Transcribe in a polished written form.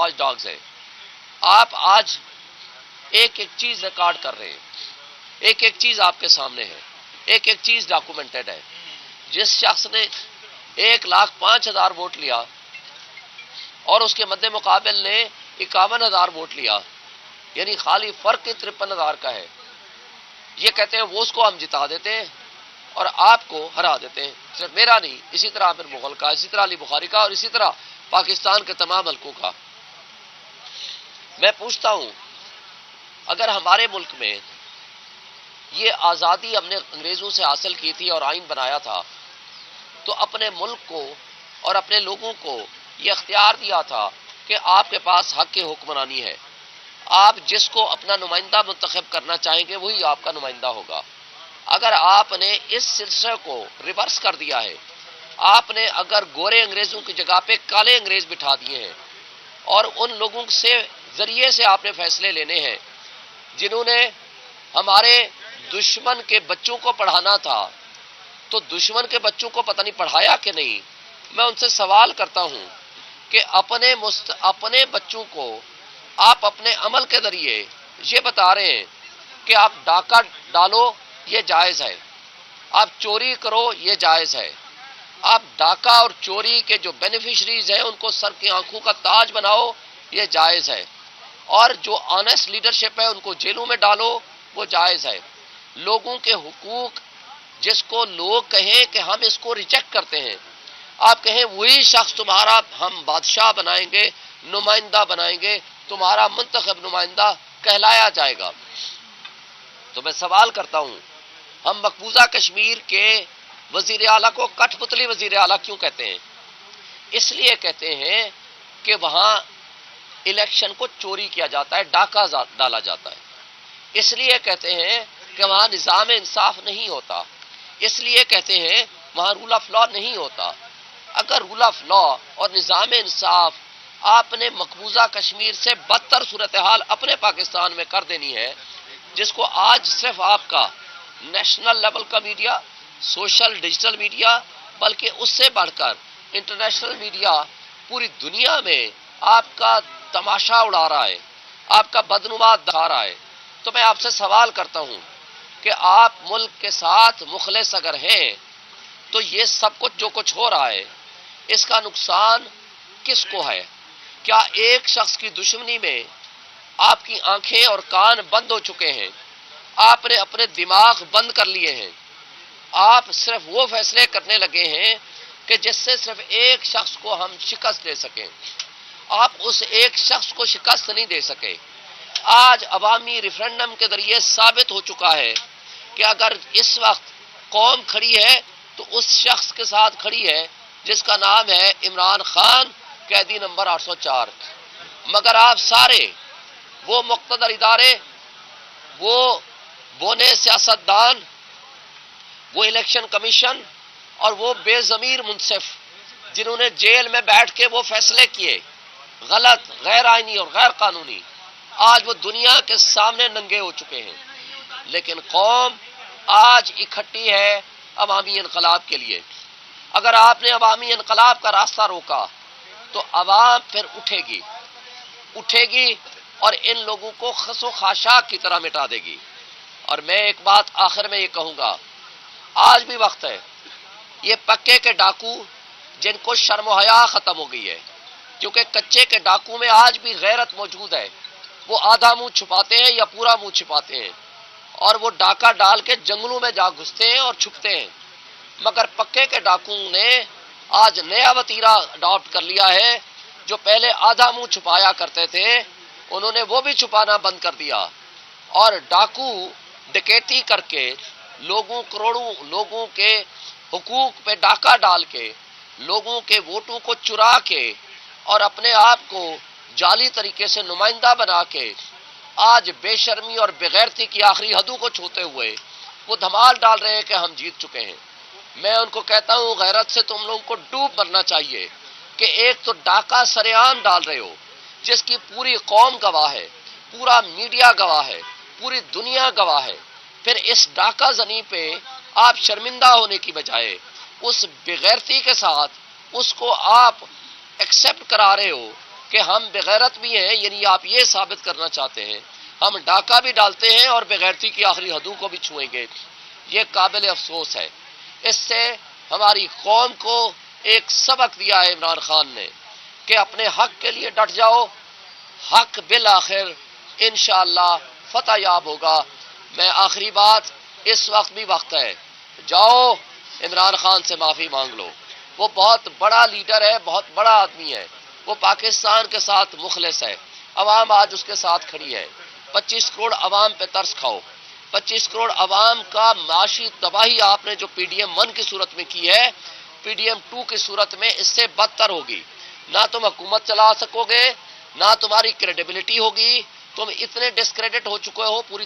Watch dogs ہیں. آپ آج ایک ایک چیز ریکارڈ کر رہے ہیں, ایک ایک چیز آپ کے سامنے ہے, ایک ایک چیز ڈاکومنٹڈ ہے. جس شخص نے 1,05,000 ووٹ لیا اور اس کے مد مقابل نے 51,000 ووٹ لیا, یعنی خالی فرق 53,000 کا ہے. یہ کہتے ہیں وہ اس کو ہم جتا دیتے ہیں اور آپ کو ہرا دیتے ہیں. صرف میرا نہیں, اسی طرح عامر مغل کا, اسی طرح علی بخاری کا, اور اسی طرح پاکستان کے تمام حلقوں کا. میں پوچھتا ہوں, اگر ہمارے ملک میں یہ آزادی ہم نے انگریزوں سے حاصل کی تھی اور آئین بنایا تھا, تو اپنے ملک کو اور اپنے لوگوں کو یہ اختیار دیا تھا کہ آپ کے پاس حق حکمرانی ہے. آپ جس کو اپنا نمائندہ منتخب کرنا چاہیں گے وہی آپ کا نمائندہ ہوگا. اگر آپ نے اس سلسلے کو ریورس کر دیا ہے, آپ نے اگر گورے انگریزوں کی جگہ پہ کالے انگریز بٹھا دیے ہیں اور ان لوگوں سے ذریعے سے آپ نے فیصلے لینے ہیں جنہوں نے ہمارے دشمن کے بچوں کو پڑھانا تھا, تو دشمن کے بچوں کو پتہ نہیں پڑھایا کہ نہیں. میں ان سے سوال کرتا ہوں کہ اپنے بچوں کو آپ اپنے عمل کے ذریعے یہ بتا رہے ہیں کہ آپ ڈاکہ ڈالو یہ جائز ہے, آپ چوری کرو یہ جائز ہے, آپ ڈاکہ اور چوری کے جو بینیفیشریز ہیں ان کو سر کی آنکھوں کا تاج بناؤ یہ جائز ہے, اور جو آنیسٹ لیڈرشپ ہے ان کو جیلوں میں ڈالو وہ جائز ہے. لوگوں کے حقوق جس کو لوگ کہیں کہ ہم اس کو ریجیکٹ کرتے ہیں, آپ کہیں وہی شخص تمہارا ہم بادشاہ بنائیں گے, نمائندہ بنائیں گے, تمہارا منتخب نمائندہ کہلایا جائے گا. تو میں سوال کرتا ہوں, ہم مقبوضہ کشمیر کے وزیر اعلیٰ کو کٹھ پتلی وزیر اعلیٰ کیوں کہتے ہیں؟ اس لیے کہتے ہیں کہ وہاں الیکشن کو چوری کیا جاتا ہے, ڈاکہ ڈالا جاتا ہے. اس لیے کہتے ہیں کہ وہاں نظام انصاف نہیں ہوتا. اس لیے کہتے ہیں وہاں رول آف لا نہیں ہوتا. اگر رول آف لا اور نظام انصاف آپ نے مقبوضہ کشمیر سے بدتر صورتحال اپنے پاکستان میں کر دینی ہے, جس کو آج صرف آپ کا نیشنل لیول کا میڈیا, سوشل ڈیجیٹل میڈیا, بلکہ اس سے بڑھ کر انٹرنیشنل میڈیا پوری دنیا میں آپ کا تماشا اڑا رہا ہے, آپ کا بدنما دکھا رہا ہے. تو میں آپ سے سوال کرتا ہوں کہ آپ ملک کے ساتھ مخلص اگر ہیں تو یہ سب کچھ جو کچھ ہو رہا ہے اس کا نقصان کس کو ہے؟ کیا ایک شخص کی دشمنی میں آپ کی آنکھیں اور کان بند ہو چکے ہیں؟ آپ نے اپنے دماغ بند کر لیے ہیں. آپ صرف وہ فیصلے کرنے لگے ہیں کہ جس سے صرف ایک شخص کو ہم شکست دے سکیں. آپ اس ایک شخص کو شکست نہیں دے سکے. آج عوامی ریفرنڈم کے ذریعے ثابت ہو چکا ہے کہ اگر اس وقت قوم کھڑی ہے تو اس شخص کے ساتھ کھڑی ہے جس کا نام ہے عمران خان, قیدی نمبر 804. مگر آپ سارے وہ مقتدر ادارے, وہ بونے سیاستدان, وہ الیکشن کمیشن اور وہ بے ضمیر منصف جنہوں نے جیل میں بیٹھ کے وہ فیصلے کیے غلط, غیر آئینی اور غیر قانونی, آج وہ دنیا کے سامنے ننگے ہو چکے ہیں. لیکن قوم آج اکٹھی ہے عوامی انقلاب کے لیے. اگر آپ نے عوامی انقلاب کا راستہ روکا تو عوام پھر اٹھے گی اور ان لوگوں کو خس و خاشاک کی طرح مٹا دے گی. اور میں ایک بات آخر میں یہ کہوں گا, آج بھی وقت ہے. یہ پکے کے ڈاکو جن کو شرم و حیا ختم ہو گئی ہے, کیونکہ کچے کے ڈاکو میں آج بھی غیرت موجود ہے. وہ آدھا منہ چھپاتے ہیں یا پورا منہ چھپاتے ہیں, اور وہ ڈاکہ ڈال کے جنگلوں میں جا گھستے ہیں اور چھپتے ہیں. مگر پکے کے ڈاکو نے آج نیا وتیرہ اڈاپٹ کر لیا ہے. جو پہلے آدھا منہ چھپایا کرتے تھے انہوں نے وہ بھی چھپانا بند کر دیا, اور ڈاکو ڈکیتی کر کے کروڑوں لوگوں کے حقوق پہ ڈاکہ ڈال کے, لوگوں کے ووٹوں کو چرا کے اور اپنے آپ کو جعلی طریقے سے نمائندہ بنا کے آج بے شرمی اور بغیرتی کی آخری حدوں کو چھوتے ہوئے وہ دھمال ڈال رہے ہیں کہ ہم جیت چکے ہیں. میں ان کو کہتا ہوں غیرت سے تم لوگوں کو ڈوب مرنا چاہیے کہ ایک تو ڈاکہ سرعام ڈال رہے ہو جس کی پوری قوم گواہ ہے, پورا میڈیا گواہ ہے, پوری دنیا گواہ ہے. پھر اس ڈاکہ زنی پہ آپ شرمندہ ہونے کی بجائے اس بغیرتی کے ساتھ اس کو آپ ایکسیپٹ کرا رہے ہو کہ ہم بغیرت بھی ہیں، یعنی آپ یہ ثابت کرنا چاہتے ہیں ہم ڈاکہ بھی ڈالتے ہیں اور بغیرتی کی آخری حدوں کو بھی چھوئیں گے، یہ قابل افسوس ہے۔ اس سے ہماری قوم کو ایک سبق دیا ہے عمران خان نے کہ اپنے حق کے لیے ڈٹ جاؤ، حق بالآخر انشاءاللہ فتح یاب ہوگا۔ میں آخری بات، اس وقت بھی وقت ہے، جاؤ عمران خان سے معافی مانگ لو، وہ بہت بڑا لیڈر ہے، بہت بڑا آدمی ہے، وہ پاکستان کے ساتھ مخلص ہے، عوام آج اس کے ساتھ کھڑی ہے۔ 25 کروڑ عوام پہ ترس کھاؤ، 25 کروڑ عوام کا معاشی تباہی آپ نے جو پی ڈی ایم 1 کی صورت میں کی ہے، پی ڈی ایم 2 کی صورت میں اس سے بدتر ہوگی۔ نہ تم حکومت چلا سکو گے، نہ تمہاری کریڈیبلٹی ہوگی، تم اتنے ڈسکریڈٹ ہو چکے ہو پوری